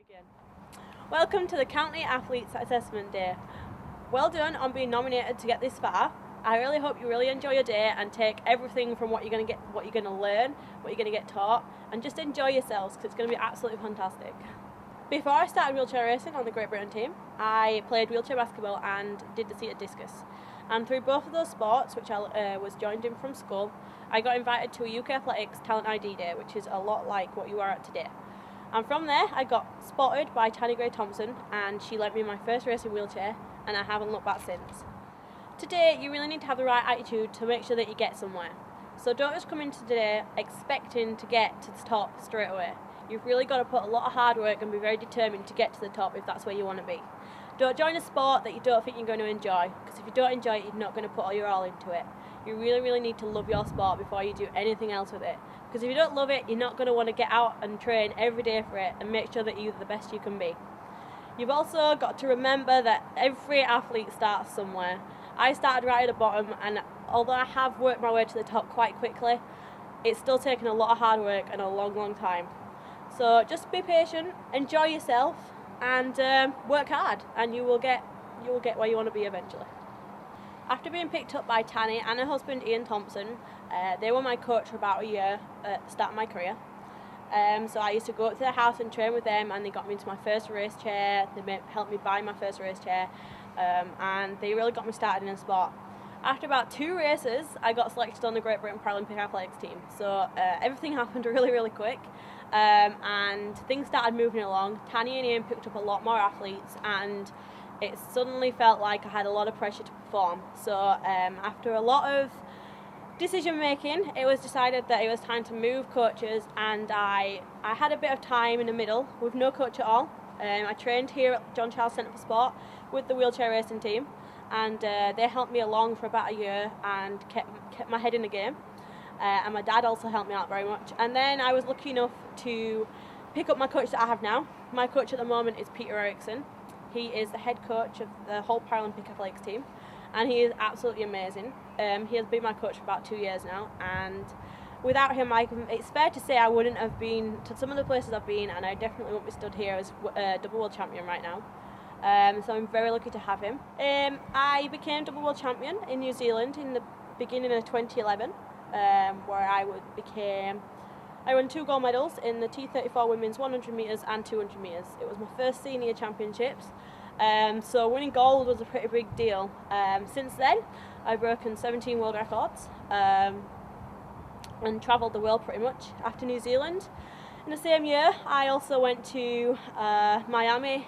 Again. Welcome to the County Athletes Assessment Day. Well done on being nominated to get this far. I really hope you really enjoy your day and take everything from what you're going to learn, what you're going to get taught, and just enjoy yourselves because it's going to be absolutely fantastic. Before I started wheelchair racing on the Great Britain team, I played wheelchair basketball and did the seated discus. And through both of those sports, which I was joined in from school, I got invited to a UK Athletics Talent ID Day, which is a lot like what you are at today. And from there, I got spotted by Tanny Thompson, and she lent me my first racing wheelchair, and I haven't looked back since. Today, you really need to have the right attitude to make sure that you get somewhere. So don't just come into today expecting to get to the top straight away. You've really got to put a lot of hard work and be very determined to get to the top if that's where you want to be. Don't join a sport that you don't think you're going to enjoy, because if you don't enjoy it, you're not going to put all your all into it. You really, really need to love your sport before you do anything else with it. Because if you don't love it, you're not going to want to get out and train every day for it and make sure that you're the best you can be. You've also got to remember that every athlete starts somewhere. I started right at the bottom, and although I have worked my way to the top quite quickly, it's still taken a lot of hard work and a long, long time. So just be patient, enjoy yourself, and work hard, and you will get where you want to be eventually. After being picked up by Tanny and her husband Ian Thompson, they were my coach for about a year at the start of my career. So I used to go up to their house and train with them, and they got me into my first race chair. They helped me buy my first race chair, and they really got me started in the sport. After about 2 races, I got selected on the Great Britain Paralympic Athletics team. So everything happened really, really quick, and things started moving along. Tanny and Ian picked up a lot more athletes, and it suddenly felt like I had a lot of pressure to perform. So after a lot of decision making, it was decided that it was time to move coaches, and I had a bit of time in the middle with no coach at all. I trained here at John Charles Centre for Sport with the wheelchair racing team, and they helped me along for about a year and kept my head in the game. And my dad also helped me out very much. And then I was lucky enough to pick up my coach that I have now. My coach at the moment is Peter Eriksson. He is the head coach of the whole Paralympic Athletics team, and he is absolutely amazing. He has been my coach for about 2 years now, and without him, it's fair to say I wouldn't have been to some of the places I've been, and I definitely won't be stood here as double world champion right now. So I'm very lucky to have him. I became double world champion in New Zealand in the beginning of 2011, where I won 2 gold medals in the T34 women's 100 metres and 200 metres. It was my first senior championships, so winning gold was a pretty big deal. Since then, I've broken 17 world records and travelled the world pretty much. After New Zealand, in the same year, I also went to Miami,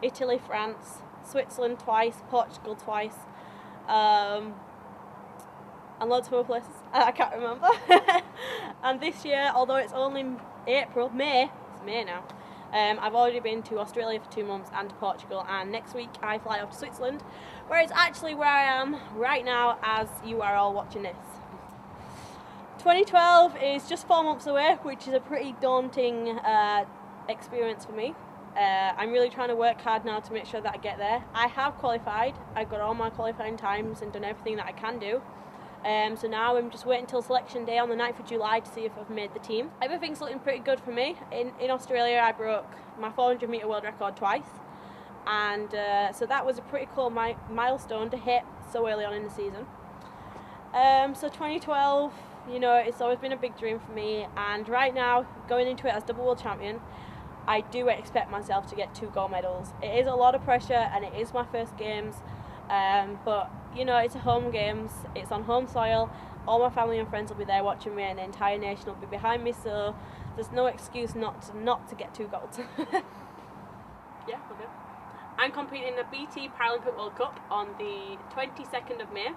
Italy, France, Switzerland twice, Portugal twice, and loads of other places I can't remember. And this year, although it's only May, it's May now, I've already been to Australia for 2 months and to Portugal, and next week I fly off to Switzerland, where it's actually where I am right now as you are all watching this. 2012 is just 4 months away, which is a pretty daunting experience for me. I'm really trying to work hard now to make sure that I get there. I have qualified. I've got all my qualifying times and done everything that I can do. So now I'm just waiting until selection day on the 9th of July to see if I've made the team. Everything's looking pretty good for me. In Australia, I broke my 400 metre world record twice, and so that was a pretty cool milestone to hit so early on in the season. So 2012, it's always been a big dream for me, and right now, going into it as double world champion, I do expect myself to get 2 gold medals. It is a lot of pressure, and it is my first games, but it's a home games, it's on home soil, all my family and friends will be there watching me, and the entire nation will be behind me, so there's no excuse not to get 2 golds. Yeah, okay. I'm competing in the BT Paralympic World Cup on the 22nd of May.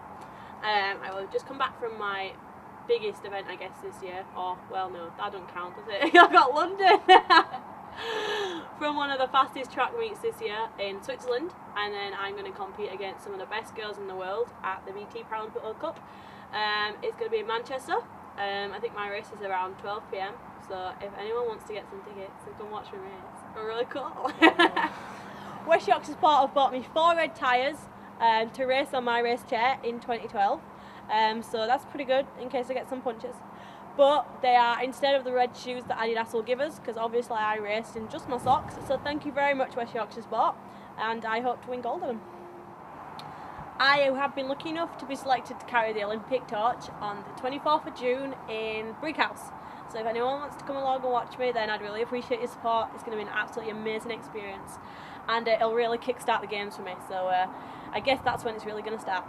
I will just come back from my biggest event, I guess, this year. Oh, well, no, that don't count, does it? I've got London! From one of the fastest track meets this year in Switzerland, and then I'm going to compete against some of the best girls in the world at the BT Paralympic World Cup. It's going to be in Manchester. I think my race is around 12 p.m, so if anyone wants to get some tickets, then come watch my race. They're really cool. West Yorkshire Sport have bought me 4 red tyres to race on my race chair in 2012, so that's pretty good in case I get some punches. but they are instead of the red shoes that Adidas will give us, because obviously I raced in just my socks. So thank you very much, West Yorkshire Sport, and I hope to win gold on them. I have been lucky enough to be selected to carry the Olympic torch on the 24th of June in Brickhouse. So if anyone wants to come along and watch me, then I'd really appreciate your support. It's going to be an absolutely amazing experience, and it'll really kickstart the games for me. So I guess that's when it's really going to start.